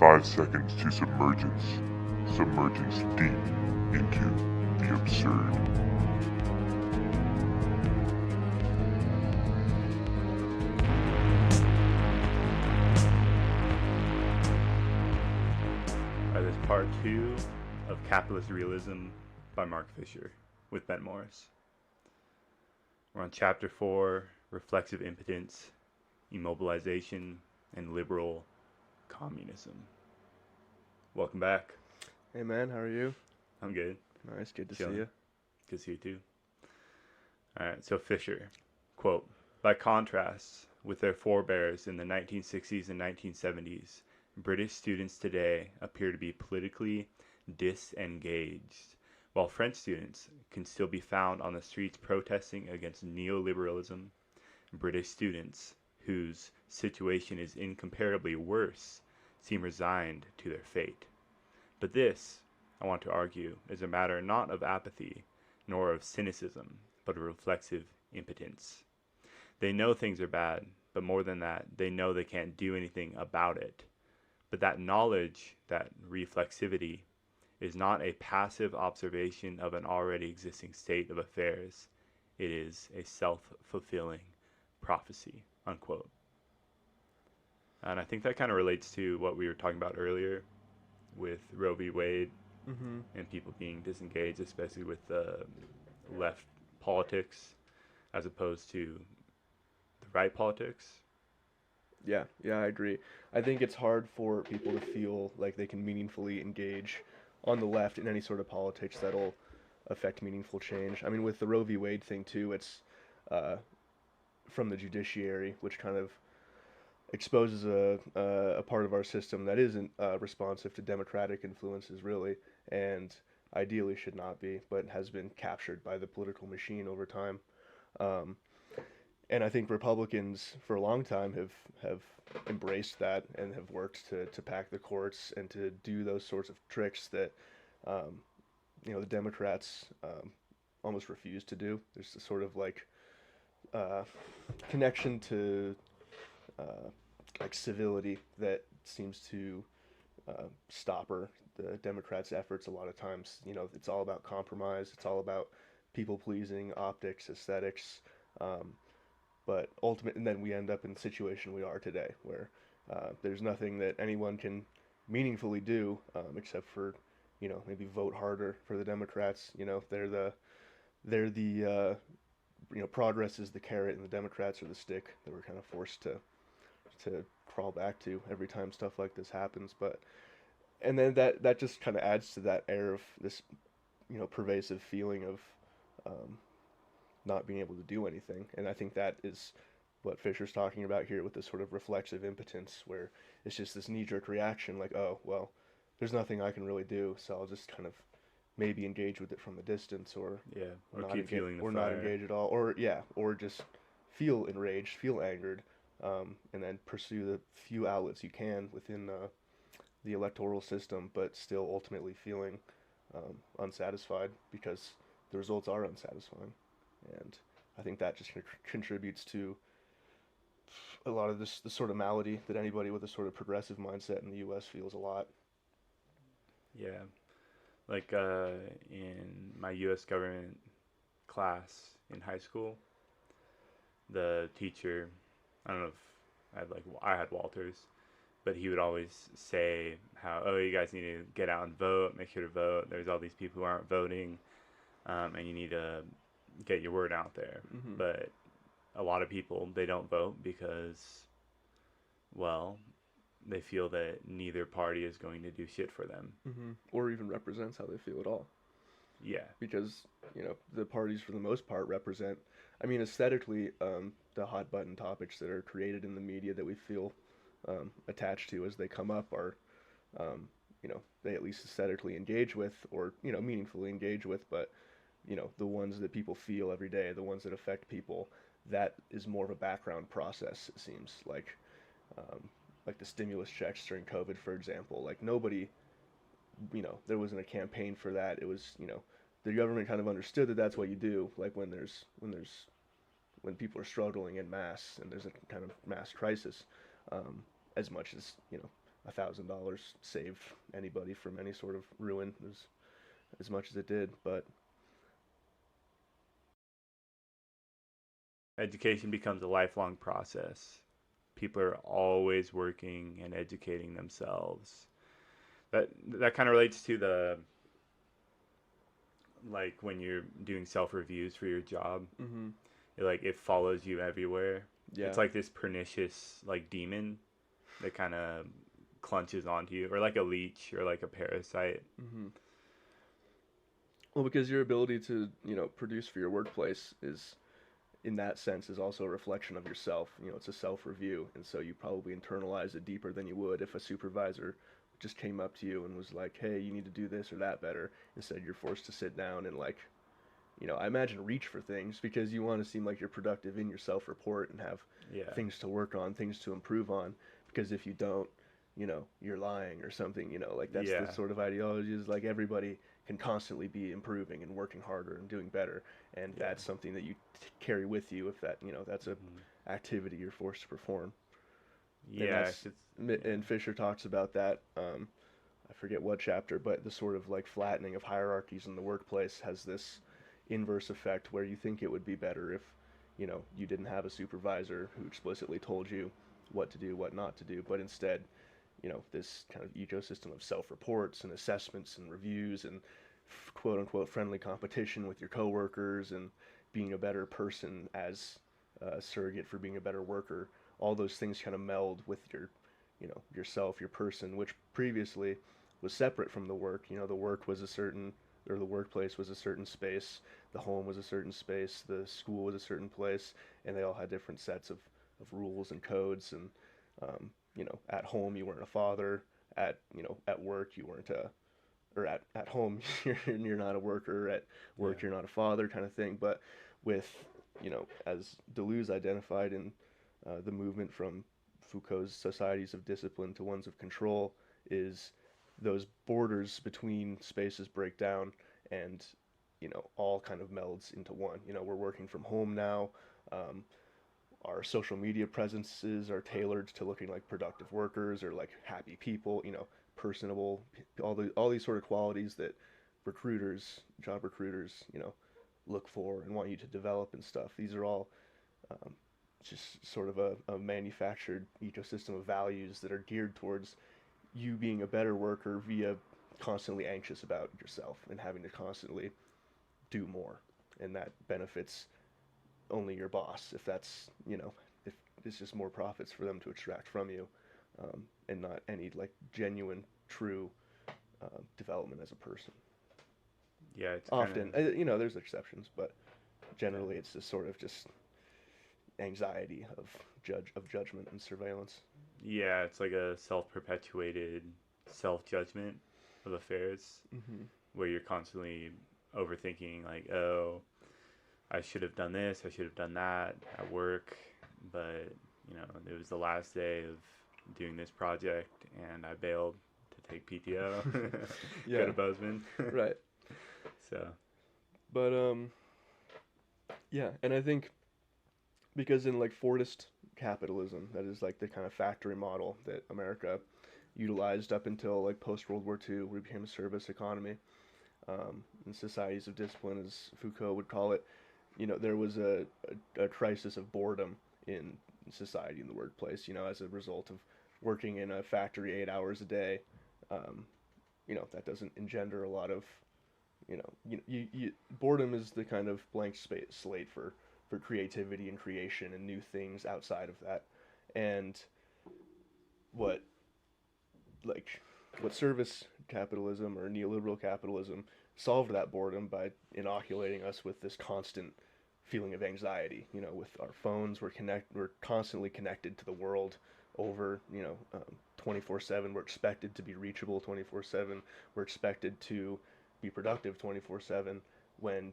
5 seconds to submergence. Submergence deep into the absurd. This is part 2 of Capitalist Realism by Mark Fisher with Ben Morris. We're on chapter 4, Reflexive Impotence, Immobilization, and Liberal Communism. Welcome back. Hey man, how are you? I'm good. Nice, good to Chilling. see you. Good to see you too. Alright, so Fisher, quote, by contrast with their forebears in the 1960s and 1970s, British students today appear to be politically disengaged, while French students can still be found on the streets protesting against neoliberalism. British students, whose situation is incomparably worse, seem resigned to their fate. But this, I want to argue, is a matter not of apathy, nor of cynicism, but of reflexive impotence. They know things are bad, but more than that, they know they can't do anything about it. But that knowledge, that reflexivity, is not a passive observation of an already existing state of affairs. It is a self-fulfilling prophecy, unquote. And I think that kind of relates to what we were talking about earlier with Roe v. Wade and people being disengaged, especially with the left politics as opposed to the right politics. Yeah, I agree. I think it's hard for people to feel like they can meaningfully engage on the left in any sort of politics that'll affect meaningful change. I mean, with the Roe v. Wade thing too, it's from the judiciary, which kind of exposes a part of our system that isn't responsive to democratic influences, really, and ideally should not be, but has been captured by the political machine over time. Um, and I think Republicans for a long time have embraced that and have worked to pack the courts and to do those sorts of tricks that um, the Democrats almost refuse to do. There's a sort of like uh, connection to like civility that seems to stopper the Democrats' efforts a lot of times. It's all about compromise. It's all about people pleasing, optics, aesthetics. Um, but ultimately, and then we end up in the situation we are today, where there's nothing that anyone can meaningfully do except for, maybe vote harder for the Democrats. They're the progress is the carrot and the Democrats are the stick that we're kind of forced to crawl back to every time stuff like this happens. But and then that just kind of adds to that air of this, pervasive feeling of not being able to do anything. And I think that is what Fisher's talking about here with this sort of reflexive impotence, where it's just this knee-jerk reaction, like, oh, well, there's nothing I can really do, so I'll just kind of maybe engage with it from a distance, or Or not keep fueling the or fire. not engage at all, or just feel enraged, feel angered, and then pursue the few outlets you can within the electoral system, but still ultimately feeling unsatisfied because the results are unsatisfying. And I think that just contributes to a lot of the sort of malady that anybody with a sort of progressive mindset in the U.S. feels a lot. Yeah. Like in my U.S. government class in high school, the teacher, I don't know if I had Walters, but he would always say how, oh, you guys need to get out and vote, make sure to vote. There's all these people who aren't voting, and you need to get your word out there. Mm-hmm. But a lot of people, they don't vote because, well, they feel that neither party is going to do shit for them. Mm-hmm. Or even represents how they feel at all. Yeah. Because, the parties for the most part represent, I mean, aesthetically, the hot button topics that are created in the media that we feel attached to as they come up are, they at least aesthetically engage with, or, meaningfully engage with, but, the ones that people feel every day, the ones that affect people, that is more of a background process, it seems like the stimulus checks during COVID, for example. Like nobody, there wasn't a campaign for that. It was, the government kind of understood that that's what you do. Like when people are struggling in mass and there's a kind of mass crisis, as much as $1,000 saved anybody from any sort of ruin as much as it did. But Education becomes a lifelong process. People are always working and educating themselves. That kind of relates to the, like, when you're doing self-reviews for your job. mm-hmm. It follows you everywhere. Yeah, It's like this pernicious, like, demon that kind of clunches onto you, or like a leech, or like a parasite. mm-hmm. Well, because your ability to produce for your workplace is, in that sense, is also a reflection of yourself. It's a self-review, and so you probably internalize it deeper than you would if a supervisor just came up to you and was like, hey, you need to do this or that better. Instead, you're forced to sit down and, like, I imagine reach for things because you want to seem like you're productive in your self-report and have Yeah. things to work on, things to improve on. Because if you don't, you're lying or something. Like, that's Yeah. the sort of ideology, is like everybody can constantly be improving and working harder and doing better, and Yeah. that's something that you carry with you if that that's a activity you're forced to perform. Yeah. And Fisher talks about that. I forget what chapter, but the sort of like flattening of hierarchies in the workplace has this inverse effect where you think it would be better if you didn't have a supervisor who explicitly told you what to do, what not to do, but instead this kind of ecosystem of self-reports and assessments and reviews and quote unquote friendly competition with your coworkers and being a better person as a surrogate for being a better worker. All those things kind of meld with yourself, your person, which previously was separate from the work. The work was a certain, or the workplace was a certain space, the home was a certain space, the school was a certain place, and they all had different sets of rules and codes. And at home you weren't a father, at work you weren't a, or at home you're not a worker, at work Yeah. you're not a father, kind of thing. But with as Deleuze identified in the movement from Foucault's societies of discipline to ones of control, is those borders between spaces break down, and all kind of melds into one. We're working from home now. Our social media presences are tailored to looking like productive workers or like happy people, personable, all these sort of qualities that job recruiters, look for and want you to develop and stuff. These are all just sort of a manufactured ecosystem of values that are geared towards you being a better worker via constantly anxious about yourself and having to constantly do more. And that benefits only your boss if that's, if it's just more profits for them to extract from you, and not any like genuine, true development as a person. Yeah. It's Often, kind of. there's exceptions, but generally it's this sort of just anxiety of judgment and surveillance. Yeah. It's like a self-perpetuated self-judgment of affairs, Mm-hmm. where you're constantly overthinking, like, oh, I should have done this, I should have done that at work, but it was the last day of doing this project and I bailed to take PTO. Yeah. Go to Bozeman. Right. So. But yeah, and I think because in like Fordist capitalism, that is like the kind of factory model that America utilized up until like post World War II, where it became a service economy, and societies of discipline, as Foucault would call it. There was a crisis of boredom in society, in the workplace, as a result of working in a factory 8 hours a day. Um, that doesn't engender a lot of, boredom is the kind of blank slate for creativity and creation and new things outside of that. And what, like, what service capitalism or neoliberal capitalism solved that boredom by inoculating us with this constant feeling of anxiety. With our phones, we're constantly connected to the world over 24/7. We're expected to be reachable 24/7. We're expected to be productive 24/7. When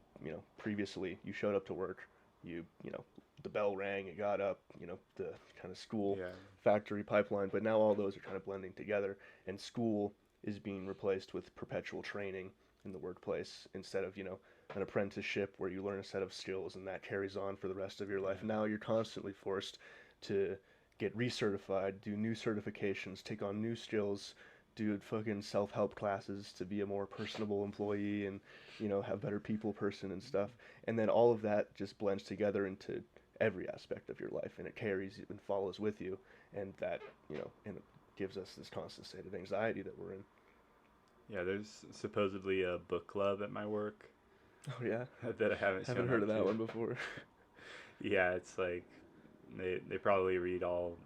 previously you showed up to work, the bell rang, you got up, the kind of school Yeah. factory pipeline. But now all those are kind of blending together, and school is being replaced with perpetual training in the workplace instead of an apprenticeship where you learn a set of skills and that carries on for the rest of your life. Yeah. Now you're constantly forced to get recertified, do new certifications, take on new skills, do fucking self-help classes to be a more personable employee and, you know, have better people person and stuff. And then all of that just blends together into every aspect of your life, and it carries and follows with you, and that, you know, and it gives us this constant state of anxiety that we're in. Yeah, there's supposedly a book club at my work Oh yeah, that I haven't haven't shown heard up of that to. one before. Yeah, it's like they probably read all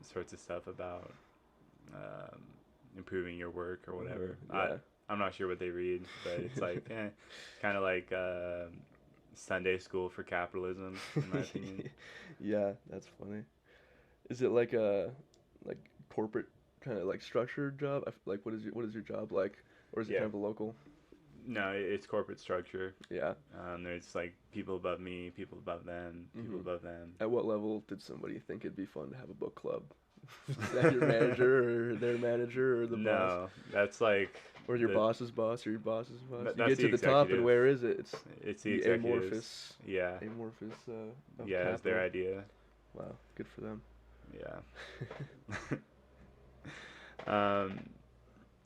sorts of stuff about um, improving your work or whatever. Yeah. I'm not sure what they read, but it's like kind of like Sunday school for capitalism, in my opinion. Yeah, that's funny. Is it like a like corporate kind of like structured job? Like what is your job like, or is it Yeah. kind of a local? No, it's corporate structure. Yeah. There's like people above me, people above them, people Hmm. above them. At what level did somebody think it'd be fun to have a book club? Is that your manager or their manager or the boss? No, that's like Or your the boss's boss or your boss's boss? You that's get the to the top and executive. where is it? It's It's the the executives. amorphous Yeah, of yeah, it's their capital. idea. Wow, good for them. Yeah. um,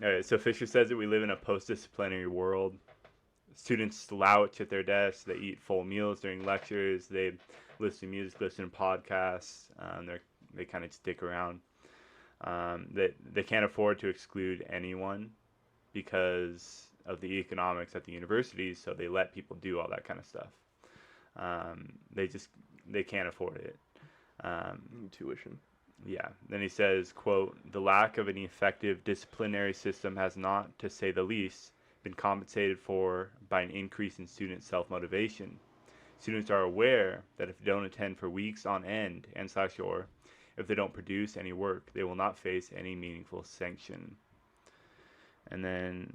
all right, so Fisher says that we live in a post-disciplinary world. Students slouch at their desks. They eat full meals during lectures. They listen to music, listen to podcasts. They kind of stick around. They can't afford to exclude anyone because of the economics at the universities, so they let people do all that kind of stuff. They can't afford it. Tuition. Yeah. Then he says, quote, "The lack of an effective disciplinary system has not, to say the least, been compensated for by an increase in student self-motivation. Students are aware that if they don't attend for weeks on end or if they don't produce any work, they will not face any meaningful sanction." And then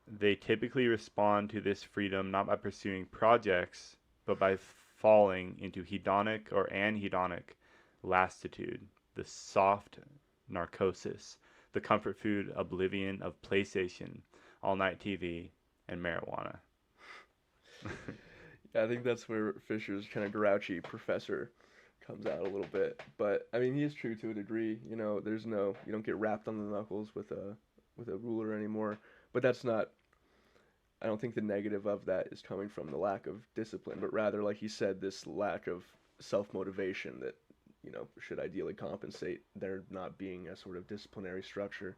they typically respond to this freedom not by pursuing projects, but by falling into hedonic or anhedonic lassitude, the soft narcosis, the comfort food oblivion of PlayStation, all-night TV, and marijuana. Yeah, I think that's where Fisher's kind of grouchy professor comes out a little bit. But I mean, he is true to a degree. You know, you don't get rapped on the knuckles with a ruler anymore. But that's not. I don't think the negative of that is coming from the lack of discipline, but rather, like he said, this lack of self motivation that, you know, should ideally compensate there not being a sort of disciplinary structure.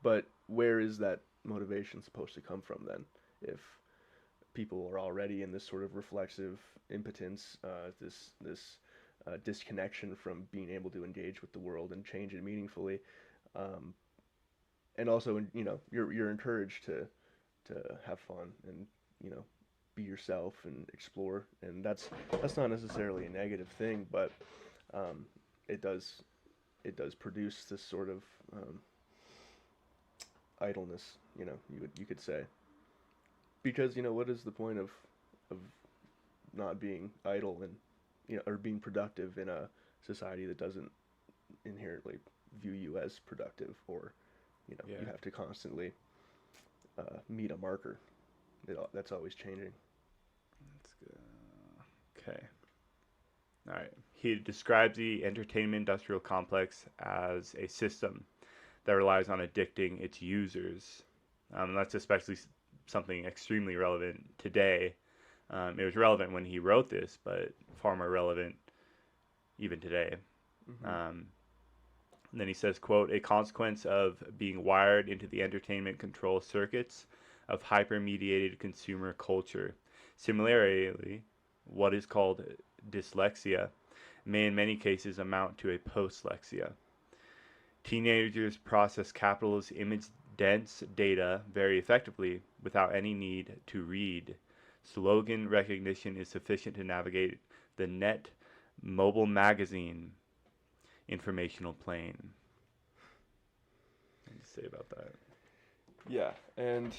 But where is that motivation supposed to come from then? If people are already in this sort of reflexive impotence, this disconnection from being able to engage with the world and change it meaningfully, um, and also, you know, you're encouraged to have fun and, you know, be yourself and explore, and that's not necessarily a negative thing, but um, it does produce this sort of idleness, you know, you could say, because, you know, what is the point of not being idle and, you know, or being productive in a society that doesn't inherently view you as productive, or, you know, you Yeah. have to constantly meet a marker that's always changing. Let's go. Okay. All right. He describes the entertainment industrial complex as a system that relies on addicting its users. That's especially something extremely relevant today. It was relevant when he wrote this, but far more relevant even today. Mm-hmm. And then he says, quote, "A consequence of being wired into the entertainment control circuits of hyper-mediated consumer culture. Similarly, what is called dyslexia may in many cases amount to a postlexia. Teenagers process capitalist image-dense data very effectively without any need to read. Slogan recognition is sufficient to navigate the net mobile magazine informational plane." What do you say about that? Yeah, and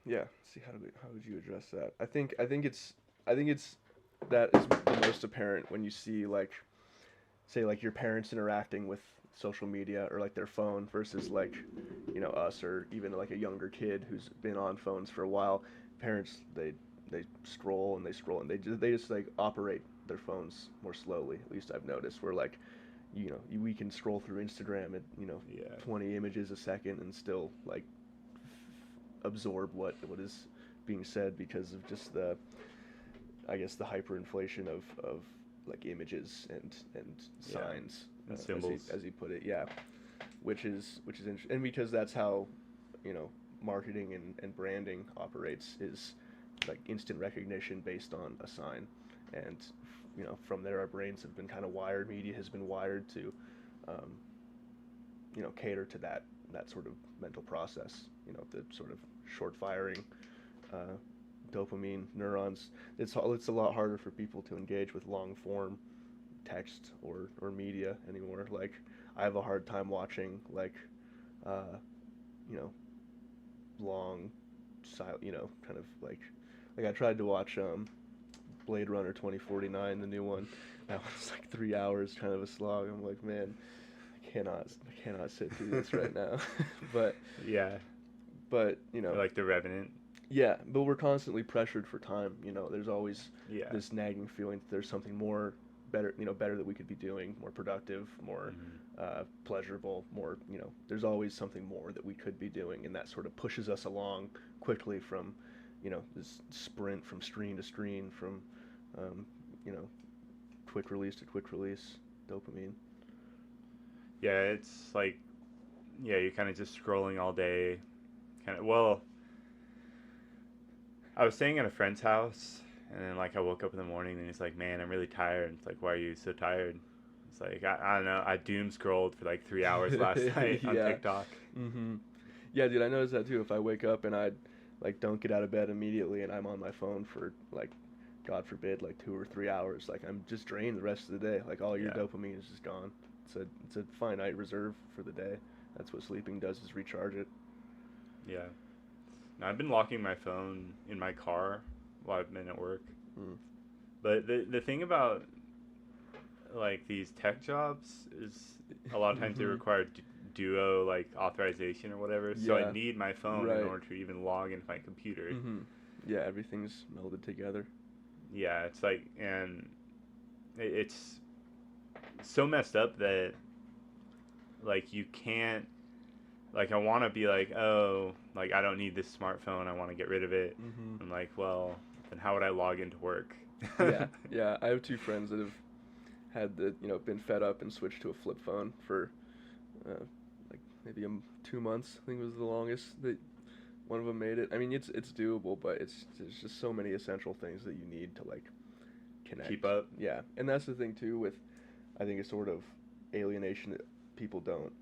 yeah, see how would you address that? I think it's that is the most apparent when you see, like, say, like your parents interacting with social media or like their phone versus, like, you know, us or even like a younger kid who's been on phones for a while. Parents, they scroll and they scroll and they just like operate their phones more slowly. At least I've noticed. Where like, we can scroll through Instagram at Yeah. 20 images a second and still like absorb what is being said because of just the, I guess, the hyperinflation of like images and signs And symbols. as he put it. Yeah, which is interesting, and because that's how marketing and branding operates, is like instant recognition based on a sign, and from there our brains have been kind of wired. Media has been wired to cater to that sort of mental process. The sort of short firing dopamine neurons. It's a lot harder for people to engage with long form text or media anymore. Like, I have a hard time watching like long kind of like I tried to watch Blade Runner 2049, the new one. That was like 3 hours, kind of a slog. I'm like, man, I cannot sit through this right now. but Yeah. but Like The Revenant. yeah, but we're constantly pressured for time. There's always Yeah. this nagging feeling that there's something more better that we could be doing, more productive, more pleasurable, more, there's always something more that we could be doing, and that sort of pushes us along quickly from, this sprint from screen to screen, from, quick release to quick release dopamine. Yeah, it's like, yeah, you're kind of just scrolling all day. Well, I was staying at a friend's house, and then like I woke up in the morning, and he's like, "Man, I'm really tired." It's like, "Why are you so tired?" It's like, I don't know. I doom scrolled for like 3 hours last night on Yeah. TikTok. Yeah, dude, I noticed that too. If I wake up and I like don't get out of bed immediately, and I'm on my phone for like, God forbid, like 2 or 3 hours, like I'm just drained the rest of the day. Like, all your Yeah. dopamine is just gone. It's a finite reserve for the day. That's what sleeping does, is recharge it. Yeah. Now, I've been locking my phone in my car while I've been at work. But the thing about like these tech jobs is a lot of times they require duo like authorization or whatever. So I Yeah. need my phone Right. in order to even log into my computer. Yeah, everything's melded together. Yeah, it's like, and it's so messed up that like you can't, like, I want to be like, oh, like I don't need this smartphone, I want to get rid of it. I'm like, well, then how would I log into work? Yeah. I have two friends that have had been fed up and switched to a flip phone for like maybe 2 months. I think was the longest that one of them made it. I mean, it's doable, but there's just so many essential things that you need to like connect. Keep up. Yeah, and that's the thing too with, I think, a sort of alienation that people don't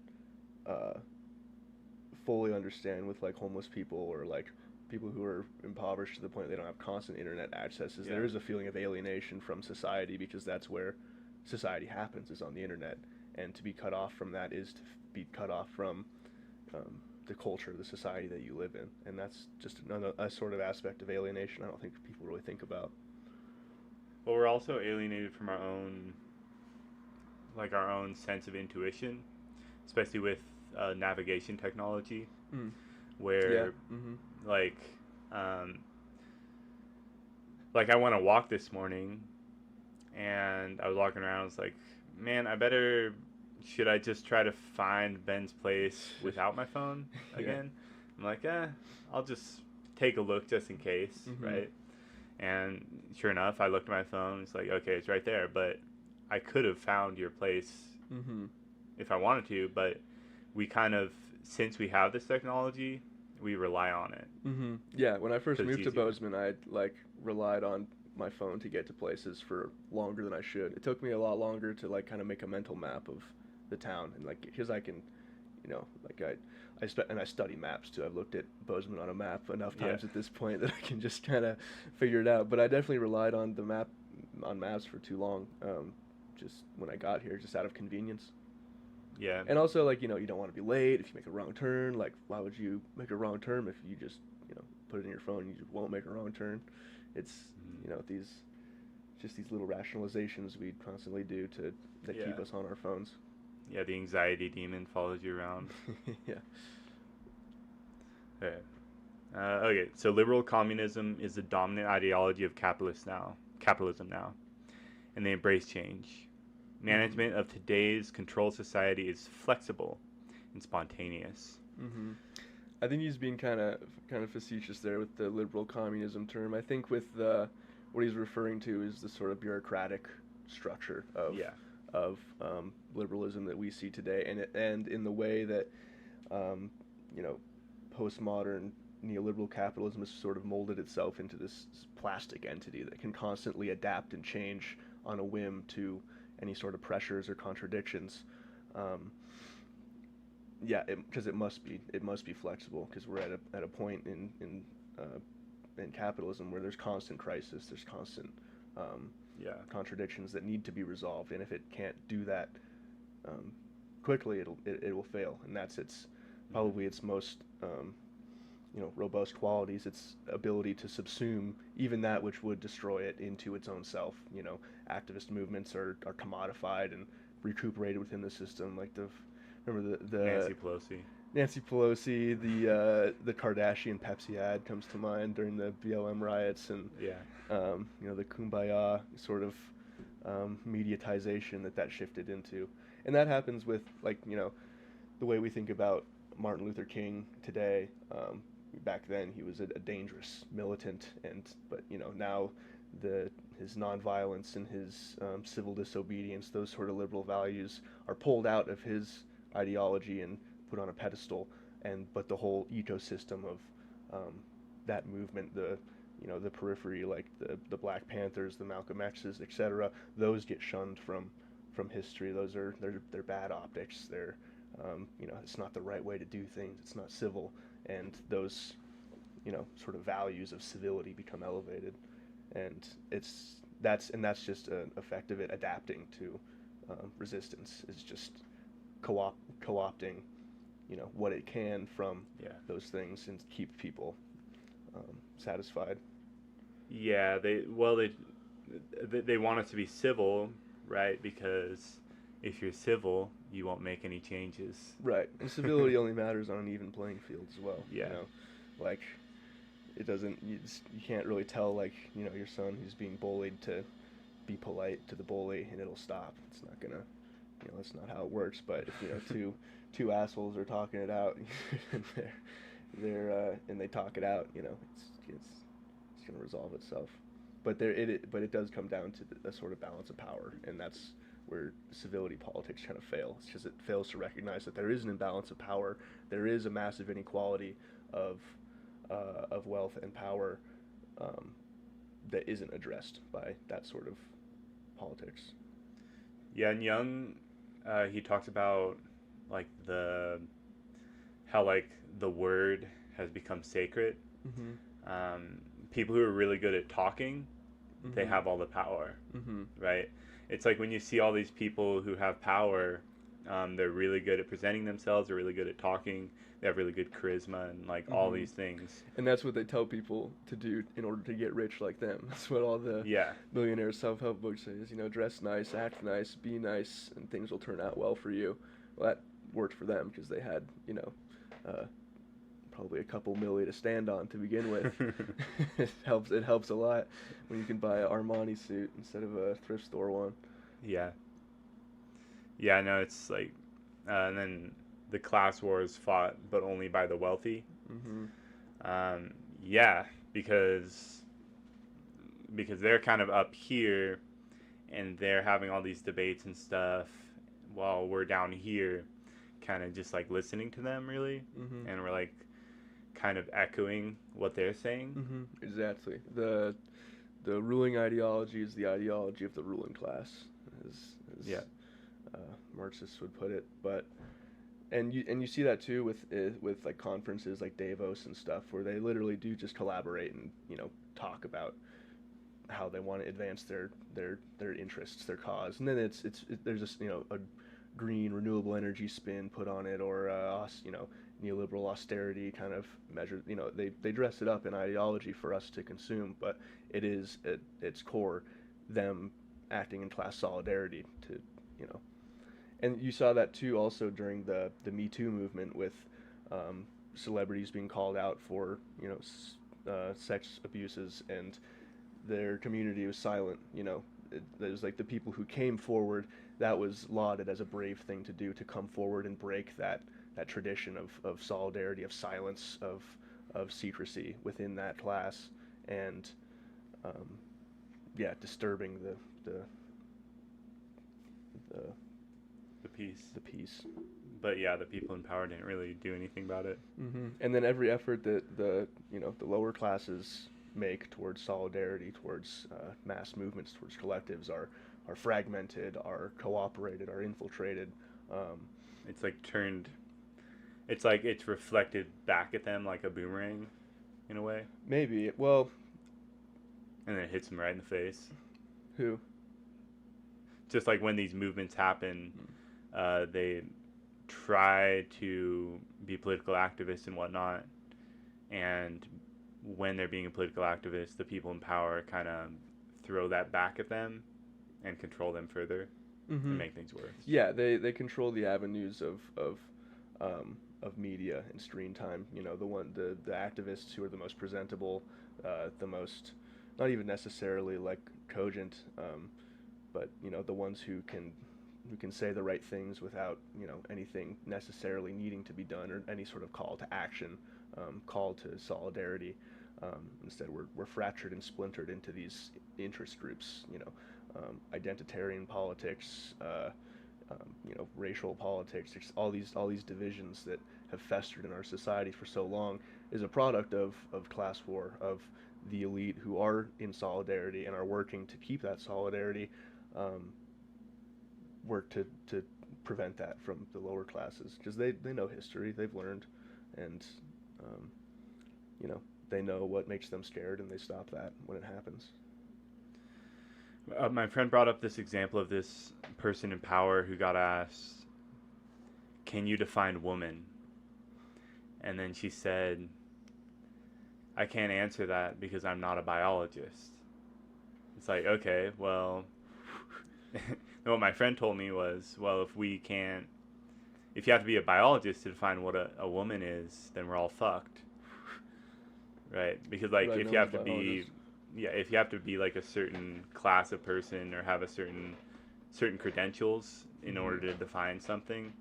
fully understand with like homeless people, or like people who are impoverished to the point they don't have constant internet access. Is there is a feeling of alienation from society, because that's where society happens, is on the internet, and to be cut off from that is to be cut off from the culture, the society that you live in, and that's just a sort of aspect of alienation I don't think people really think about. Well, we're also alienated from our own sense of intuition, especially with navigation technology, where like like I went on a walk this morning, and I was walking around. I was like, man, should I just try to find Ben's place without my phone again? I'm like, I'll just take a look just in case, right? And sure enough, I looked at my phone. It's like, okay, it's right there. But I could have found your place if I wanted to. But we kind of, since we have this technology, we rely on it. Yeah, when I first 'Cause it's moved to easier. Bozeman, I like relied on my phone to get to places for longer than I should. It took me a lot longer to like kind of make a mental map of the town, and like, because I can, like I study maps too. I've looked at Bozeman on a map enough times at this point that I can just kind of figure it out. But I definitely relied on maps for too long. Just when I got here, just out of convenience. Yeah. And also, like, you don't want to be late if you make a wrong turn. Like, why would you make a wrong turn if you just, put it in your phone and you just won't make a wrong turn? It's, these little rationalizations we constantly do that keep us on our phones. Yeah, the anxiety demon follows you around. Yeah. Okay. Okay, so liberal communism is the dominant ideology of capitalism now, and they embrace change. Management of today's controlled society is flexible and spontaneous. Mm-hmm. I think he's being kind of facetious there with the liberal communism term. I think with what he's referring to is the sort of bureaucratic structure Yeah. of liberalism that we see today, and in the way that you know, postmodern neoliberal capitalism has sort of molded itself into this plastic entity that can constantly adapt and change on a whim to any sort of pressures or contradictions. Um, yeah, because it must be flexible, because we're at a point in capitalism where there's constant crisis, there's constant Yeah. contradictions that need to be resolved, and if it can't do that quickly, it will fail, and that's probably its most robust qualities, its ability to subsume even that which would destroy it into its own self. Activist movements are commodified and recuperated within the system, like remember the Nancy Pelosi. the Kardashian Pepsi ad comes to mind during the BLM riots, and Yeah. the kumbaya sort of mediatization that shifted into, and that happens with the way we think about Martin Luther King today. Back then, he was a dangerous militant, but now his nonviolence and his civil disobedience, those sort of liberal values, are pulled out of his ideology and put on a pedestal, but the whole ecosystem of that movement, the periphery, like the Black Panthers, the Malcolm X's, etc., those get shunned from history. They're bad optics. It's not the right way to do things. It's not civil, and those sort of values of civility become elevated, and that's just an effect of it adapting to resistance. Is just co-opting what it can from those things and keep people satisfied. Yeah, they want it to be civil, right? Because if you're civil, you won't make any changes. Right, and civility only matters on an even playing field as well. Yeah. Like it doesn't. You can't really tell your son who's being bullied to be polite to the bully and it'll stop. It's not gonna. That's not how it works. But if two assholes are talking it out, and they talk it out, it's gonna resolve itself. But it does come down to a sort of balance of power, and that's where civility politics kind of fail. It's because it fails to recognize that there is an imbalance of power. There is a massive inequality of wealth and power that isn't addressed by that sort of politics. Yeah, and Young, he talks about how the word has become sacred. Mm-hmm. People who are really good at talking, Mm-hmm. they have all the power, Mm-hmm. right? It's like when you see all these people who have power, they're really good at presenting themselves, they're really good at talking, they have really good charisma and all these things. And that's what they tell people to do in order to get rich like them. That's what all the millionaire self-help books say is, dress nice, act nice, be nice, and things will turn out well for you. Well, that worked for them because they had, probably a couple million to stand on to begin with. It helps a lot when you can buy an Armani suit instead of a thrift store one. Yeah, no, it's and then the class wars fought but only by the wealthy. Mm-hmm. Because they're kind of up here and they're having all these debates and stuff while we're down here kind of just listening to them, really. Mm-hmm. And we're kind of echoing what they're saying. Mm-hmm. Exactly. The ruling ideology is the ideology of the ruling class, as Marxists would put it. But and you see that too with conferences like Davos and stuff, where they literally do just collaborate and talk about how they want to advance their interests, their cause, and then there's just a green renewable energy spin put on it, or neoliberal austerity kind of measure. They dress it up in ideology for us to consume, but it is at its core them acting in class solidarity to. And you saw that too also during the Me Too movement with celebrities being called out for, sex abuses, and their community was silent. It was like the people who came forward, that was lauded as a brave thing to do, to come forward and break that tradition of solidarity, of silence, of secrecy within that class, and disturbing the The peace. the peace. But yeah, the people in power didn't really do anything about it. And then every effort that the lower classes make towards solidarity, towards mass movements, towards collectives, are fragmented, are cooperated, are infiltrated. It's like turned. It's like it's reflected back at them like a boomerang, in a way, Maybe. Well, and then it hits them right in the face. who? Just like when these movements happen, they try to be political activists and whatnot, and when they're being a political activist, the people in power kind of throw that back at them and control them further and make things worse. Yeah, they control the avenues of media and screen time. The activists who are the most presentable, the most, not even necessarily like cogent, but the ones who can say the right things without anything necessarily needing to be done, or any sort of call to action, call to solidarity. Instead, we're fractured and splintered into these interest groups. Identitarian politics, racial politics. All these divisions that have festered in our society for so long is a product of class war, of the elite who are in solidarity and are working to keep that solidarity, work to prevent that from the lower classes, because they know history, they've learned, and they know what makes them scared, and they stop that when it happens. My friend brought up this example of this person in power who got asked, "Can you define woman?" And then she said, "I can't answer that because I'm not a biologist." It's like, okay, well, what my friend told me was, well, if you have to be a biologist to define what a woman is, then we're all fucked. Right? Because like Right, if no you have one's to be, if you have to be like a certain class of person or have a certain credentials in order to define something,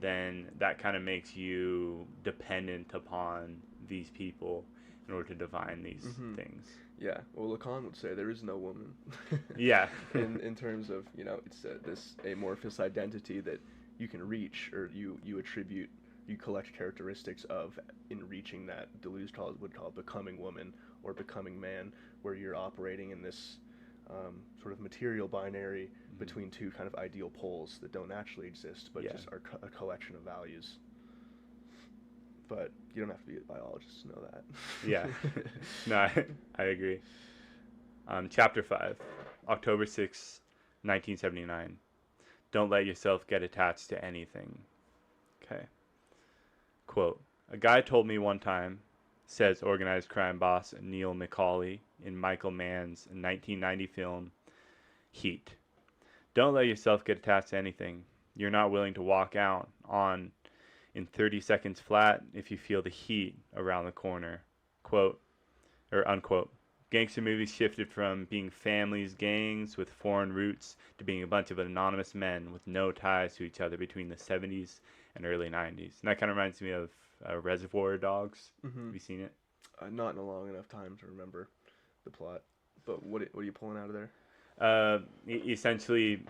then that kind of makes you dependent upon these people in order to define these things. Yeah, well, Lacan would say there is no woman. Yeah. in terms of, it's this amorphous identity that you can reach, or you collect characteristics of in reaching that. Deleuze would call it becoming woman or becoming man, where you're operating in this sort of material binary between two kind of ideal poles that don't actually exist, but just are a collection of values. But you don't have to be a biologist to know that. Yeah. No, I agree. Chapter 5, October 6, 1979. Don't let yourself get attached to anything. Okay. Quote, "A guy told me one time," says organized crime boss Neil McCauley in Michael Mann's 1990 film Heat. "Don't let yourself get attached to anything. You're not willing to walk out on in 30 seconds flat if you feel the heat around the corner." Quote, or unquote. Gangster movies shifted from being families, gangs with foreign roots to being a bunch of anonymous men with no ties to each other between the 70s and early 90s. And that kind of reminds me of Reservoir Dogs. Have you seen it? Not in a long enough time to remember the plot. But what are you pulling out of there? Essentially,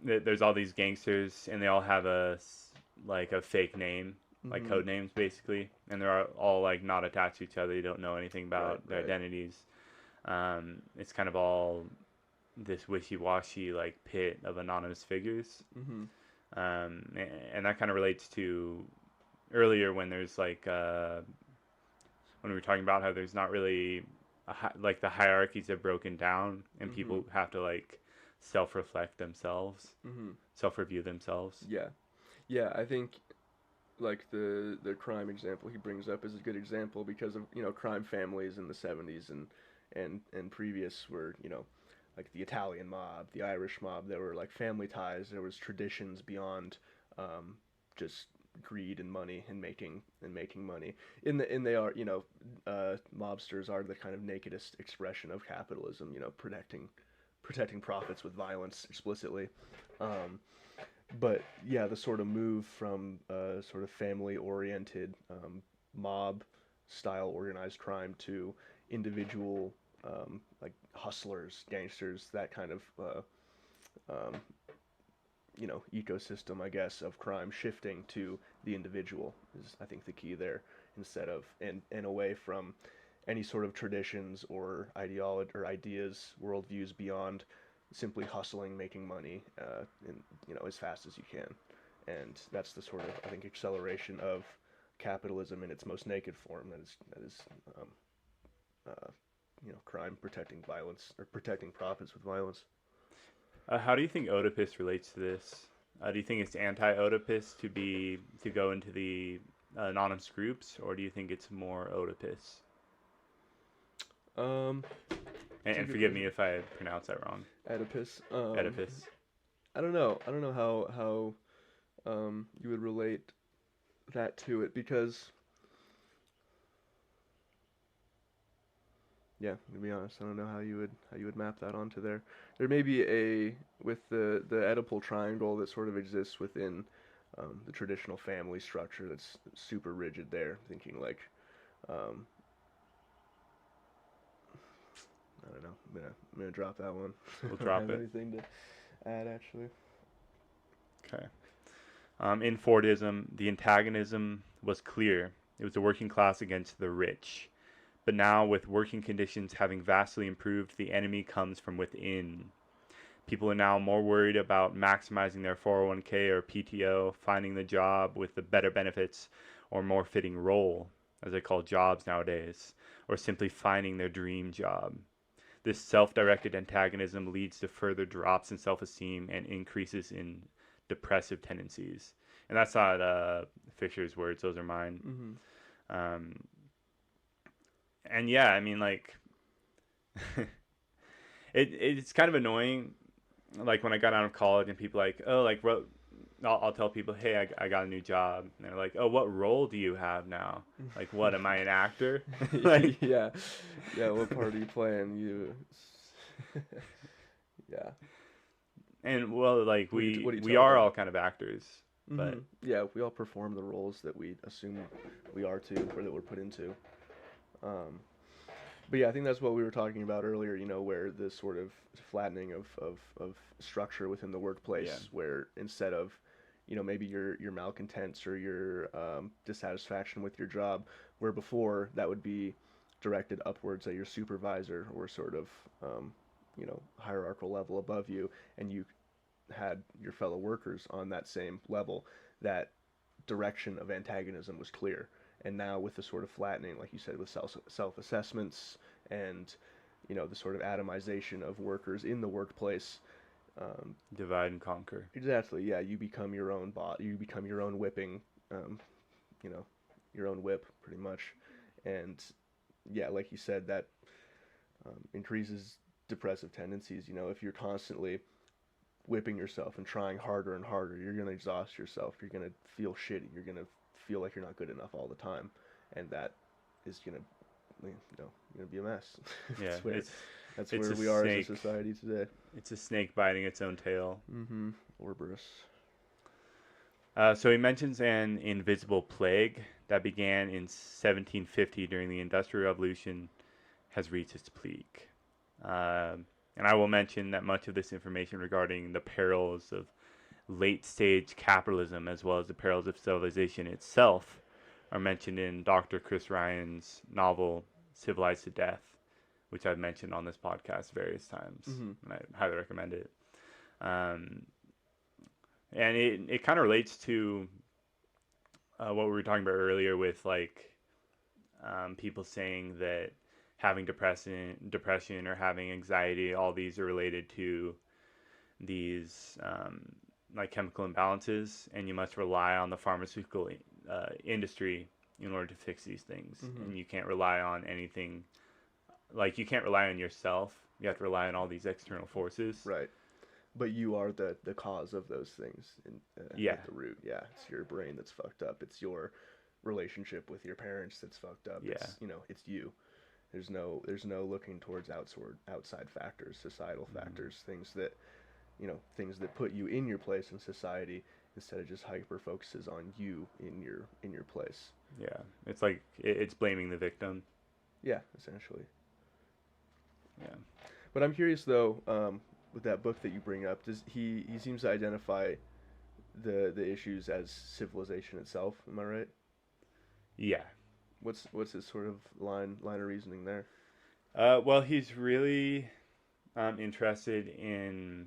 there's all these gangsters, and they all have a fake name, like code names basically, and they're all like not attached to each other. You don't know anything about their identities. It's kind of all this wishy-washy like pit of anonymous figures. And that kind of relates to earlier when there's like when we were talking about how there's not really like the hierarchies have broken down, and people have to like self-reflect themselves, self-review themselves. Yeah, I think like the crime example he brings up is a good example, because of crime families in the 70s and previous were like the Italian mob, the Irish mob. There were like family ties. There was traditions beyond just greed and money and making money. And they are, mobsters are the kind of nakedest expression of capitalism. Protecting profits with violence explicitly. But yeah, the sort of move from sort of family-oriented mob-style organized crime to individual like hustlers, gangsters, that kind of um, ecosystem, I guess, of crime shifting to the individual is, I think, the key there, instead of and away from any sort of traditions or ideology or ideas, worldviews beyond simply hustling, making money, as fast as you can, and that's the sort of, I think, acceleration of capitalism in its most naked form. That is, crime protecting profits with violence. How do you think Oedipus relates to this? Do you think it's anti-Oedipus to go into the anonymous groups, or do you think it's more Oedipus? And forgive me if I pronounce that wrong. Oedipus. Oedipus. I don't know. I don't know how you would relate that to it, because yeah, to be honest, I don't know how you would map that onto there. There may be with the Oedipal triangle that sort of exists within the traditional family structure that's super rigid there. Thinking like, I don't know. I'm gonna drop that one. We'll drop it. Anything to add, actually? Okay. In Fordism, the antagonism was clear. It was the working class against the rich. But now, with working conditions having vastly improved, the enemy comes from within. People are now more worried about maximizing their 401k or PTO, finding the job with the better benefits or more fitting role, as they call jobs nowadays, or simply finding their dream job. This self-directed antagonism leads to further drops in self-esteem and increases in depressive tendencies. And that's not Fisher's words; those are mine. Mm-hmm. And yeah, I mean, like, it's kind of annoying. Like when I got out of college and people like, oh, like, I'll tell people, hey, I got a new job. And they're like, oh, what role do you have now? Like, what, am I an actor? Like, yeah, what part are you playing? You, yeah. And well, like What do you we tell are them? all kind of actors, but yeah, we all perform the roles that we assume we are to, or that we're put into. But yeah, I think that's what we were talking about earlier, where this sort of flattening of structure within the workplace, Yeah. where instead of, maybe your malcontents or your dissatisfaction with your job, where before that would be directed upwards at your supervisor or sort of, hierarchical level above you, and you had your fellow workers on that same level, that direction of antagonism was clear. And now with the sort of flattening, like you said, with self-assessments and, the sort of atomization of workers in the workplace. divide and conquer. Exactly, yeah, you become your own bot, you become your own whipping, your own whip, pretty much. And yeah, like you said, that increases depressive tendencies. If you're constantly whipping yourself and trying harder and harder, you're going to exhaust yourself. You're going to feel shitty. You're going to feel like you're not good enough all the time. And that is going to, you're going to be a mess. Yeah, that's it's where a we are snake. as a society today. It's a snake biting its own tail. Mm-hmm. Ouroboros. So he mentions an invisible plague that began in 1750 during the Industrial Revolution has reached its peak. And I will mention that much of this information regarding the perils of late-stage capitalism as well as the perils of civilization itself are mentioned in Dr. Chris Ryan's novel Civilized to Death, which I've mentioned on this podcast various times. Mm-hmm. And I highly recommend it. And it kind of relates to what we were talking about earlier with like people saying that having depression or having anxiety, all these are related to these like chemical imbalances, and you must rely on the pharmaceutical industry in order to fix these things. Mm-hmm. And you can't rely on anything, like you can't rely on yourself. You have to rely on all these external forces. Right. But you are the cause of those things Yeah. at the root. Yeah, it's your brain that's fucked up. It's your relationship with your parents that's fucked up. Yeah. It's, it's you. There's no looking towards outside factors, societal factors, things that put you in your place in society instead of just hyper focuses on you in your place. Yeah. It's like it's blaming the victim. Yeah, essentially. Yeah. But I'm curious though, with that book that you bring up, does he seems to identify the issues as civilization itself? Am I right? Yeah. What's his sort of line of reasoning there? Well, he's really interested in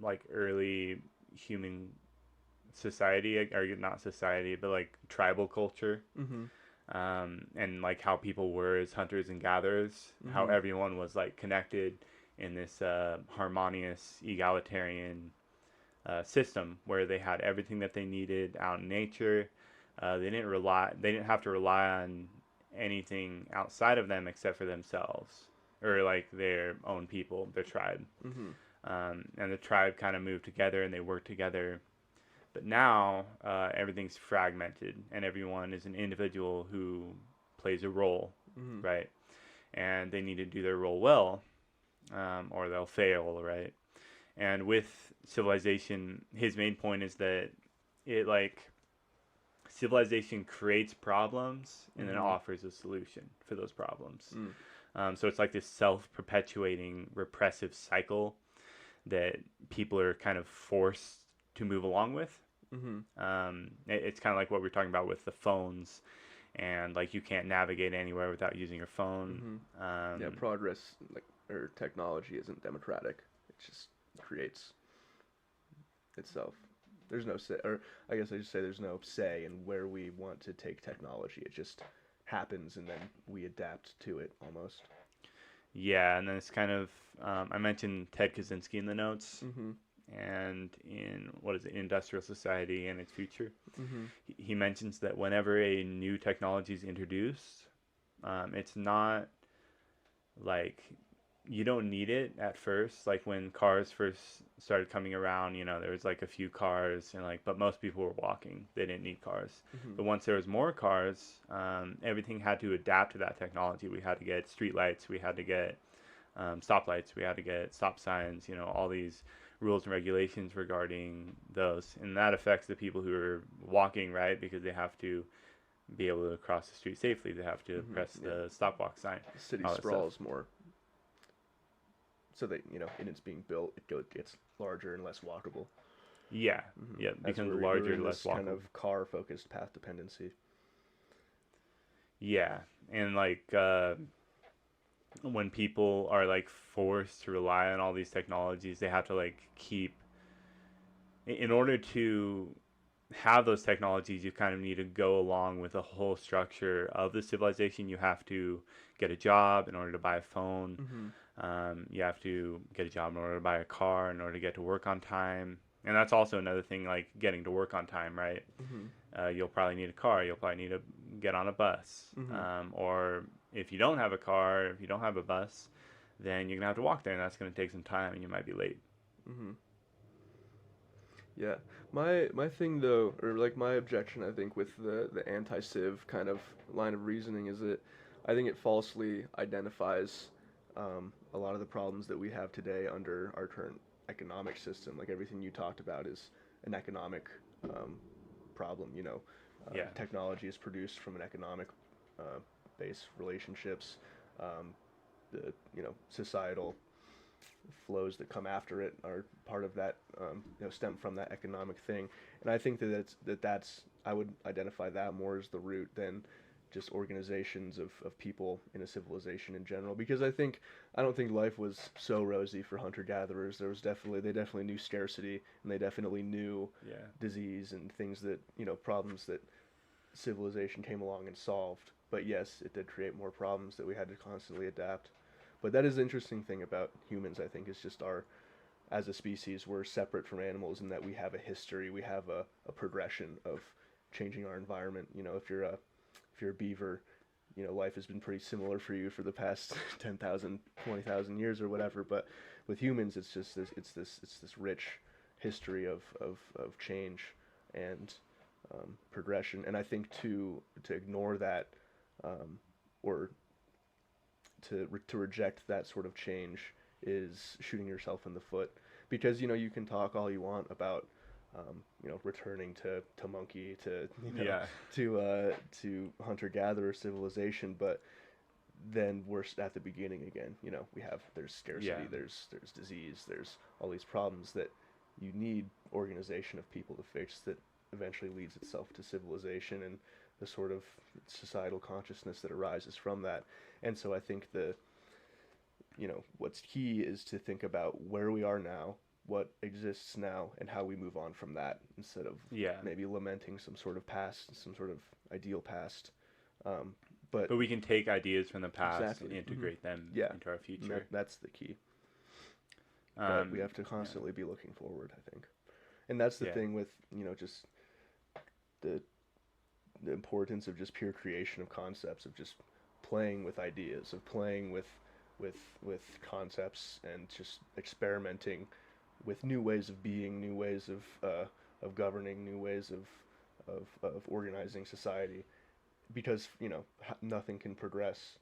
like early human society, or not society, but like tribal culture, Mm-hmm. and like how people were as hunters and gatherers, how Mm-hmm. everyone was like connected in this harmonious, egalitarian system where they had everything that they needed out in nature. They didn't have to rely on anything outside of them except for themselves or like their own people, their tribe. Mm-hmm. And the tribe kind of moved together and they worked together. But now everything's fragmented and everyone is an individual who plays a role, Mm-hmm. right? And they need to do their role well, or they'll fail, right? And with civilization, his main point is that it like civilization creates problems and then Mm-hmm. offers a solution for those problems. Mm. So it's like this self-perpetuating repressive cycle that people are kind of forced to move along with. Mm-hmm. It's kind of like what we are talking about with the phones, and like you can't navigate anywhere without using your phone. Yeah, progress or technology isn't democratic. It just creates itself. There's no say, or I guess I should say there's no say in where we want to take technology. It just happens, and then we adapt to it almost. Yeah, and then it's kind of I mentioned Ted Kaczynski in the notes, Mm-hmm. and in what is it, Industrial Society and Its Future, Mm-hmm. he mentions that whenever a new technology is introduced, it's not like you don't need it at first. Like when cars first started coming around, there was like a few cars and like, but most people were walking. They didn't need cars. Mm-hmm. But once there was more cars, everything had to adapt to that technology. We had to get street lights. We had to get stoplights. We had to get stop signs. All these rules and regulations regarding those, and that affects the people who are walking, right? Because they have to be able to cross the street safely. They have to Mm-hmm. press Yeah. the stop walk sign. The city all that stuff. sprawls more, so that and it's being built. Gets larger and less walkable. Yeah, Mm-hmm. yeah, That's becomes where larger, we're in less this kind walkable. of car-focused path dependency. Yeah, and like when people are like forced to rely on all these technologies, they have to like keep in order to have those technologies, you kind of need to go along with the whole structure of the civilization. You have to get a job in order to buy a phone. Mm-hmm. You have to get a job in order to buy a car, in order to get to work on time. And that's also another thing, like getting to work on time, right? Mm-hmm. You'll probably need a car. You'll probably need to get on a bus. Mm-hmm. Or if you don't have a car, if you don't have a bus, then you're going to have to walk there, and that's going to take some time, and you might be late. Mm-hmm. Yeah, my thing though, or like my objection, I think with the anti-civ kind of line of reasoning is that I think it falsely identifies a lot of the problems that we have today under our current economic system. Like everything you talked about is an economic problem. Yeah. Technology is produced from an economic base relationships. The societal flows that come after it are part of that, stem from that economic thing. And I think that's I would identify that more as the root than just organizations of people in a civilization in general. Because I don't think life was so rosy for hunter gatherers. They definitely knew scarcity, and they definitely knew Yeah. disease and things that problems that civilization came along and solved. But yes, it did create more problems that we had to constantly adapt. But that is the interesting thing about humans, I think, is just as a species, we're separate from animals in that we have a history, we have a progression of changing our environment. If you're a beaver, life has been pretty similar for you for the past 10,000, 20,000 years or whatever. But with humans, it's just this rich history of change and progression. And I think to ignore that, or to reject that sort of change is shooting yourself in the foot, because you can talk all you want about returning to monkey, to to hunter-gatherer civilization, but then we're at the beginning again. There's scarcity, there's disease, there's all these problems that you need organization of people to fix, that eventually leads itself to civilization and the sort of societal consciousness that arises from that. And so I think what's key is to think about where we are now, what exists now, and how we move on from that, instead of maybe lamenting some sort of past, some sort of ideal past. But we can take ideas from the past exactly. and integrate them into our future. And that's the key. But we have to constantly be looking forward, I think. And that's the thing with, just the importance of just pure creation of concepts, of just playing with ideas, of playing with concepts, and just experimenting with new ways of being, new ways of governing, new ways of organizing society, because nothing can progress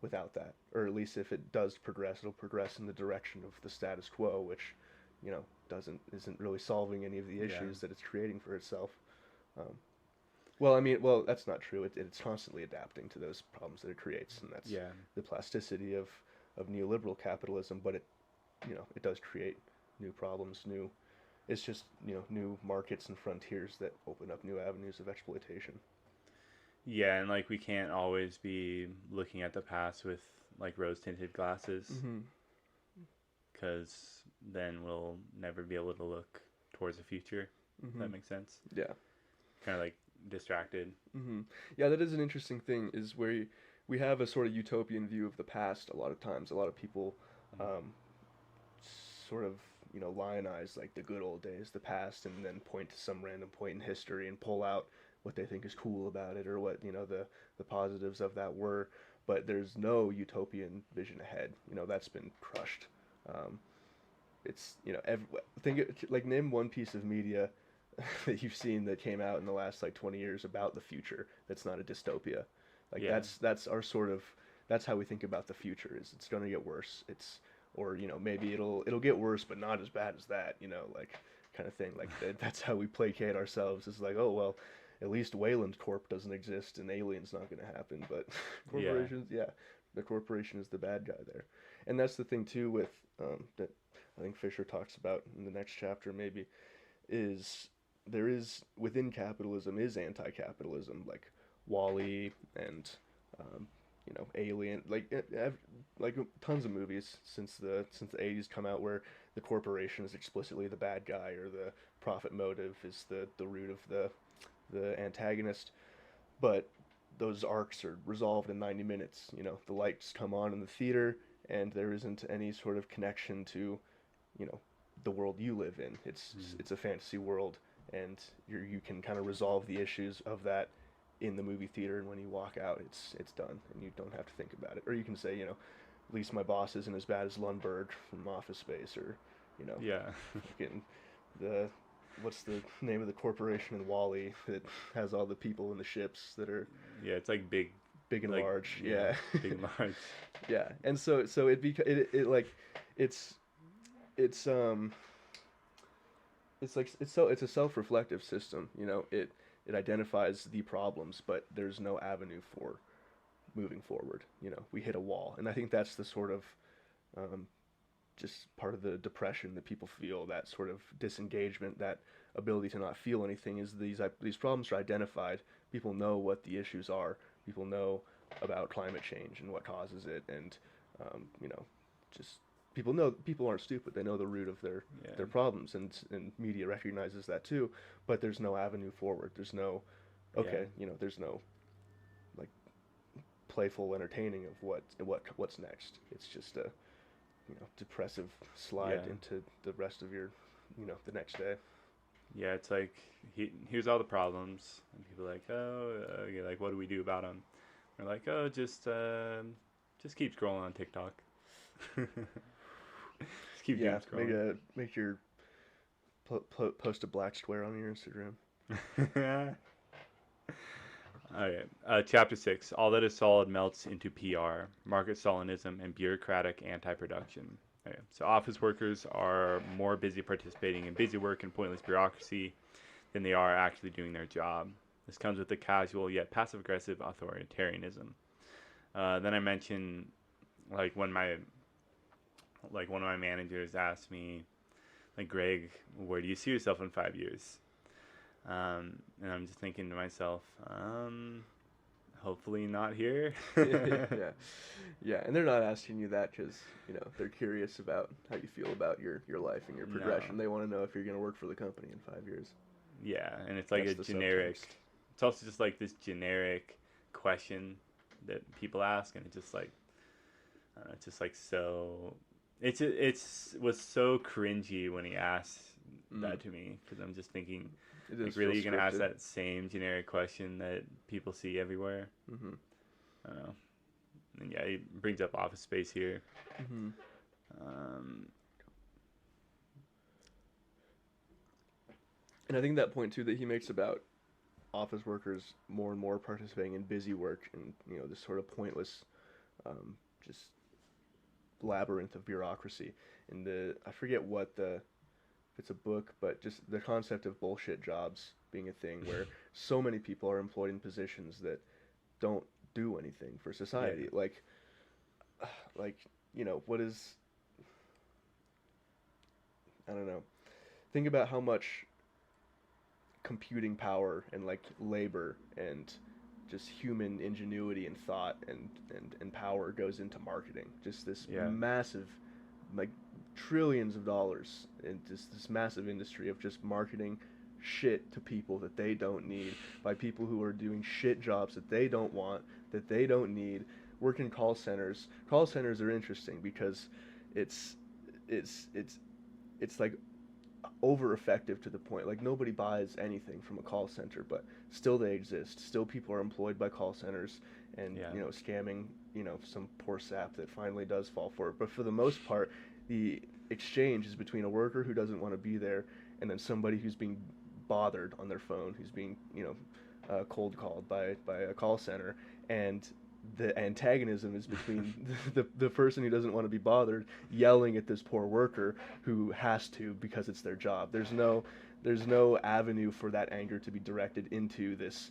without that, or at least if it does progress, it'll progress in the direction of the status quo, which isn't really solving any of the issues that it's creating for itself. Well, that's not true. It's constantly adapting to those problems that it creates, and that's the plasticity of neoliberal capitalism. But it does create new problems, it's just new markets and frontiers that open up new avenues of exploitation. Yeah, and like we can't always be looking at the past with like rose-tinted glasses, because then we'll never be able to look towards the future. If that makes sense. Yeah. Kind of like distracted. Yeah, that is an interesting thing, is where we have a sort of utopian view of the past a lot of times. A lot of people sort of lionize like the good old days, the past, and then point to some random point in history and pull out what they think is cool about it, or what the positives of that were. But there's no utopian vision ahead. That's been crushed. It's name one piece of media that you've seen that came out in the last 20 years about the future that's not a dystopia. That's our sort of, that's how we think about the future, is it's going to get worse. Or maybe it'll get worse but not as bad as that, kind of thing. That's how we placate ourselves. It's like, oh well, at least Wayland Corp doesn't exist and Alien's not going to happen. But corporations, the corporation is the bad guy there. And that's the thing too with that I think Fisher talks about in the next chapter, maybe, is there is, within capitalism, is anti-capitalism, like Wall-E and Alien, like tons of movies since the 80s come out where the corporation is explicitly the bad guy, or the profit motive is the root of the antagonist. But those arcs are resolved in 90 minutes. The lights come on in the theater, and there isn't any sort of connection to the world you live in. It's a fantasy world, and you can kind of resolve the issues of that in the movie theater, and when you walk out, it's done, and you don't have to think about it. Or you can say, at least my boss isn't as bad as Lundberg from Office Space, or fucking what's the name of the corporation in Wall-E that has all the people in the ships that are it's like big and large. Big and large. Yeah, and so it's a self-reflective system. It identifies the problems, but there's no avenue for moving forward. We hit a wall, and I think that's the sort of just part of the depression that people feel, that sort of disengagement, that ability to not feel anything, is these problems are identified. People know what the issues are. People know about climate change and what causes it, and just people aren't stupid. They know the root of their problems, and media recognizes that too. But there's no avenue forward. There's no there's no playful entertaining of what's next. It's just a depressive slide into the rest of your the next day. Yeah, it's like here's all the problems, and people are like, oh, like what do we do about them? We're like, oh, just keep scrolling on TikTok. Just keep doing scrolling. Make your post a black square on your Instagram. Okay. Chapter 6. All that is solid melts into PR, market Stalinism, and bureaucratic anti-production. Okay. So office workers are more busy participating in busy work and pointless bureaucracy than they are actually doing their job. This comes with a casual yet passive-aggressive authoritarianism. Then I mentioned, like, when one of my managers asked me, like, Greg, where do you see yourself in 5 years? And I'm just thinking to myself, hopefully not here. Yeah, and they're not asking you that because, they're curious about how you feel about your life and your progression. No. They want to know if you're going to work for the company in 5 years. Yeah, and it's like That's a the generic, subtext. it's also just like this generic question that people ask, and it's just like, it's just like so, was so cringy when he asked that to me, because I'm just thinking, It like, is really, you're gonna ask scripted. that same generic question that people see everywhere? Mm-hmm. I don't know. And yeah, he brings up Office Space here. Mm-hmm. And I think that point too that he makes about office workers more and more participating in busy work and this sort of pointless, just labyrinth of bureaucracy. And I forget what if it's a book, but just the concept of bullshit jobs being a thing where so many people are employed in positions that don't do anything for society. Yeah. What is, I don't know. Think about how much computing power and like labor and just human ingenuity and thought and power goes into marketing. Just this massive, like, trillions of dollars in this massive industry of just marketing shit to people that they don't need by people who are doing shit jobs that they don't want, that they don't need. Work in call centers. Call centers are interesting because it's like over effective to the point like nobody buys anything from a call center, but still they exist. Still people are employed by call centers and scamming some poor sap that finally does fall for it. But for the most part, the exchange is between a worker who doesn't want to be there and then somebody who's being bothered on their phone, who's being cold called by a call center. And the antagonism is between the person who doesn't want to be bothered yelling at this poor worker who has to because it's their job. There's no avenue for that anger to be directed into this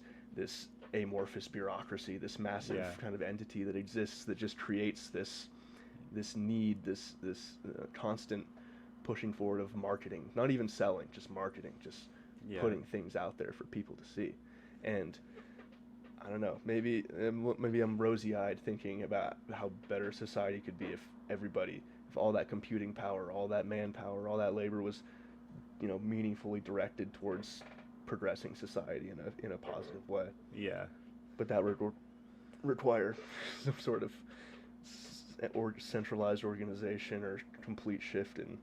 amorphous bureaucracy, this massive kind of entity that exists that just creates this need, this constant pushing forward of marketing, not even selling, just marketing, just putting things out there for people to see. And I don't know, maybe I'm rosy-eyed thinking about how better society could be if all that computing power, all that manpower, all that labor was, meaningfully directed towards progressing society in a positive way. Yeah. But that would require some sort of centralized organization or complete shift in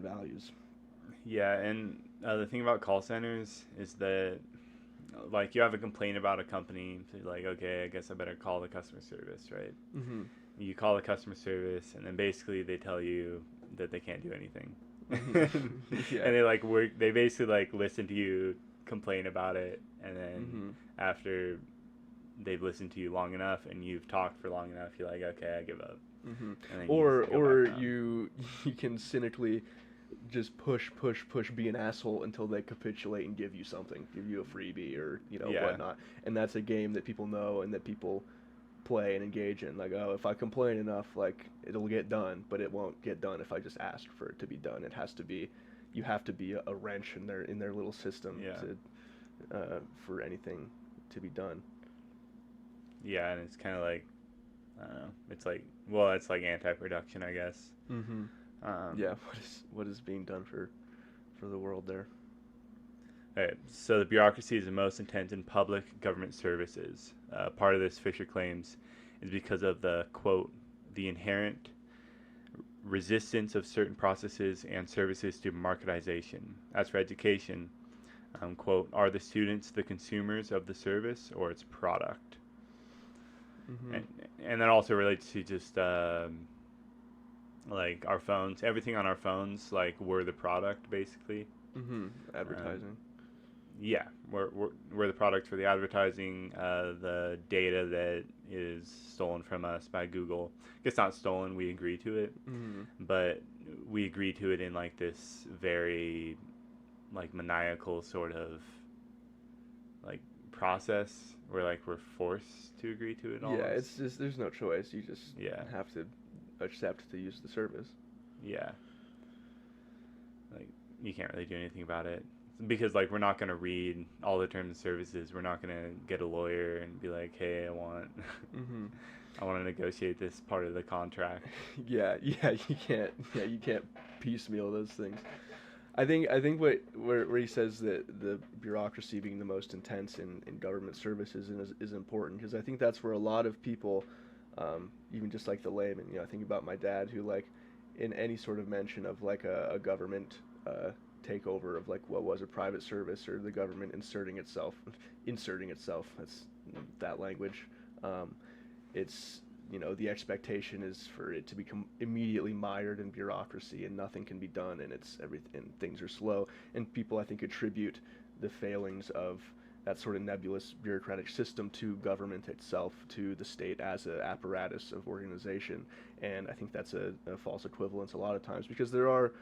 values. Yeah, and the thing about call centers is that, like, you have a complaint about a company, so you're like, okay, I guess I better call the customer service, right? Mm-hmm. You call the customer service, and then basically they tell you that they can't do anything. Mm-hmm. And they basically, like, listen to you complain about it, and then after they've listened to you long enough and you've talked for long enough, you're like, okay, I give up. Mm-hmm. And then Or you can cynically just push, be an asshole until they capitulate and give you something, give you a freebie or whatnot. And that's a game that people know and that people play and engage in. Like, oh, if I complain enough, like, it'll get done, but it won't get done if I just ask for it to be done. You have to be a wrench in their little system for anything to be done. Yeah, and it's kind of like, I don't know. It's like anti-production, I guess. Mm-hmm. What is being done for the world there? All right, so the bureaucracy is the most intense in public government services. Part of this, Fisher claims, is because of the, quote, the inherent resistance of certain processes and services to marketization. As for education, quote, are the students the consumers of the service or its product? Mm-hmm. And that also relates to just like our phones, everything on our phones, like we're the product basically. Mm-hmm. Advertising. Yeah, we're the product for the advertising, the data that is stolen from us by Google. It's not stolen, we agree to it, Mm-hmm. but we agree to it in like this very like maniacal sort of like process where like we're forced to agree to it almost. Yeah, it's just there's no choice. You just Yeah. have to accept to use the service. Yeah. Like you can't really do anything about it because like we're not going to read all the terms and services. We're not going to get a lawyer and be like, "Hey, Mm-hmm. I want to negotiate this part of the contract." Yeah, you can't piecemeal those things. I think where he says that the bureaucracy being the most intense in government services is important, because I think that's where a lot of people, even just like the layman, I think about my dad, who like in any sort of mention of like a government takeover of like what was a private service, or the government inserting itself, that's that language. Um, it's the expectation is for it to become immediately mired in bureaucracy, and nothing can be done, and things are slow, and people I think attribute the failings of that sort of nebulous bureaucratic system to government itself, to the state as an apparatus of organization. And I think that's a false equivalence a lot of times, because there are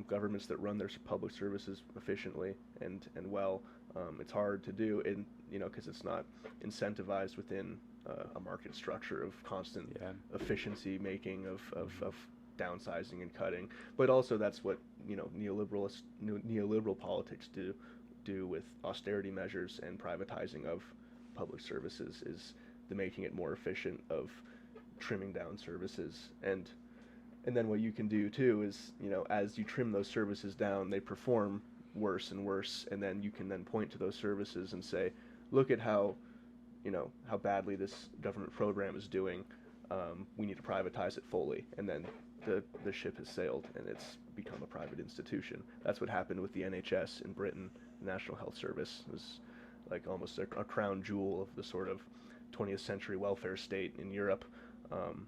governments that run their public services efficiently and well. It's hard to do, and because it's not incentivized within a market structure of constant efficiency making, of downsizing and cutting. But also that's what neoliberal politics do with austerity measures and privatizing of public services, is the making it more efficient of trimming down services. And then what you can do too is, as you trim those services down, they perform worse and worse, and then you can then point to those services and say, look at how badly this government program is doing. We need to privatize it fully, and then the ship has sailed and it's become a private institution. That's what happened with the NHS in Britain. The National Health Service was like almost a crown jewel of the sort of 20th century welfare state in Europe, and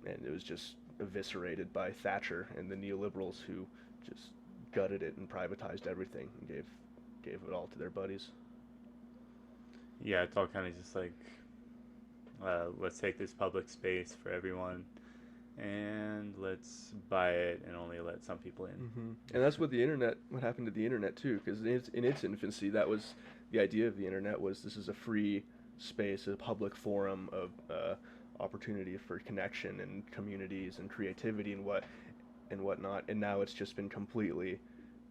it was just eviscerated by Thatcher and the neoliberals, who just gutted it and privatized everything and gave it all to their buddies. Yeah, it's all kind of just like, let's take this public space for everyone, and let's buy it and only let some people in. Mm-hmm. And that's what happened to the internet too, because in its infancy, that was the idea of the internet, was this is a free space, a public forum of opportunity for connection and communities and creativity and whatnot. And now it's just been completely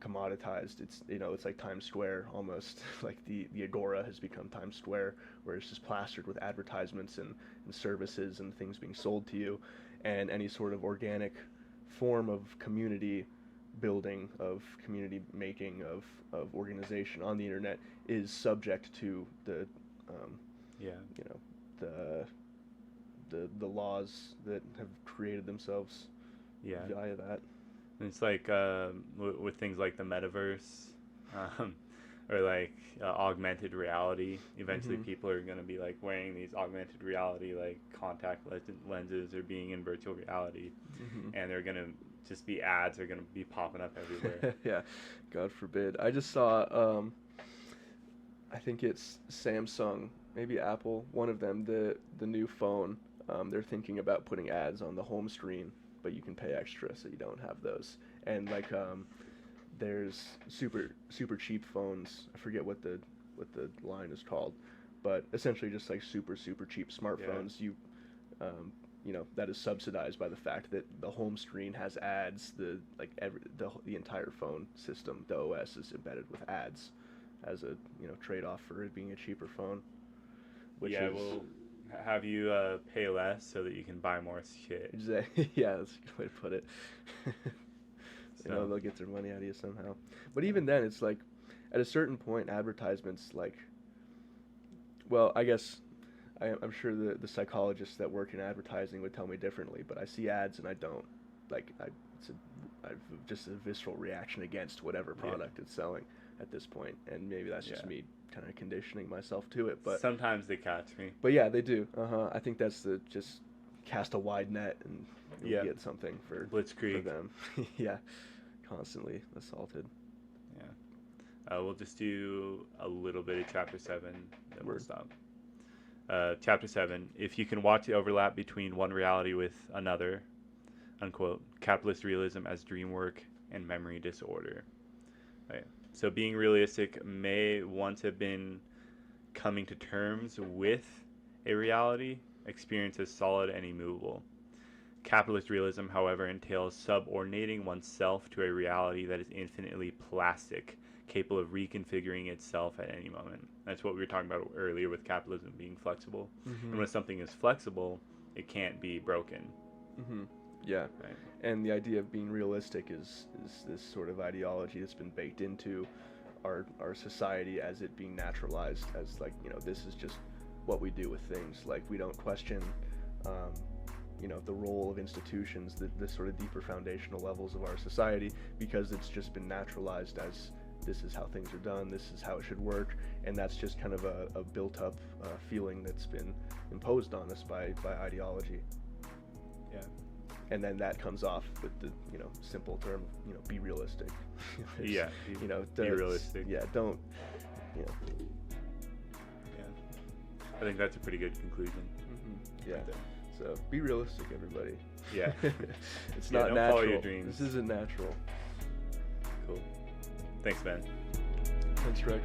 commoditized. It's like Times Square almost. Like the Agora has become Times Square, where it's just plastered with advertisements and services and things being sold to you, and any sort of organic form of community building, of community making, of organization on the internet is subject to the the laws that have created themselves via that. And it's like with things like the metaverse, or like augmented reality. Eventually, people are going to be like wearing these augmented reality like contact lenses, or being in virtual reality, and they're going to just be ads are going to be popping up everywhere. Yeah, God forbid. I just saw, I think it's Samsung, maybe Apple, one of them, the new phone. They're thinking about putting ads on the home screen, but you can pay extra, so you don't have those. And like, there's super cheap phones. I forget what the line is called, but essentially just like super cheap smartphones. That is subsidized by the fact that the home screen has ads. The entire phone system, the OS, is embedded with ads as a trade-off for it being a cheaper phone. We'll have you pay less so that you can buy more shit. Exactly. Yeah, that's a good way to put it. So. They'll get their money out of you somehow. But even then, it's like, at a certain point, advertisements, like, well, I guess I'm sure the psychologists that work in advertising would tell me differently, but I see ads and I don't. Like, I've just a visceral reaction against whatever product it's selling at this point, and maybe that's just me kind of conditioning myself to it. But sometimes they catch me. But yeah, they do. I think that's the just cast a wide net and Yeah. get something for Blitzkrieg. them. Yeah, constantly assaulted. We'll just do a little bit of chapter 7, then we'll Word. stop. Chapter 7, if you can watch the overlap between one reality with another, unquote, capitalist realism as dream work and memory disorder. Right. So being realistic may once have been coming to terms with a reality, experience as solid and immovable. Capitalist realism, however, entails subordinating oneself to a reality that is infinitely plastic, capable of reconfiguring itself at any moment. That's what we were talking about earlier with capitalism being flexible. And when something is flexible, it can't be broken. Yeah. Right. And the idea of being realistic is this sort of ideology that's been baked into our society as it being naturalized as, like, you know, this is just what we do with things. Like, we don't question you know, the role of institutions, the sort of deeper foundational levels of our society, because it's just been naturalized as this is how things are done, this is how it should work, and that's just kind of a built-up feeling that's been imposed on us by ideology. Yeah. And then that comes off with the, you know, simple term, you know, be realistic. Yeah. You know, be realistic. Yeah, don't, you know. Yeah. I think that's a pretty good conclusion. Yeah. Right there. So be realistic, everybody. Yeah. It's Yeah, not don't natural. follow your dreams. This isn't natural. Cool. Thanks, Ben. Thanks, Greg.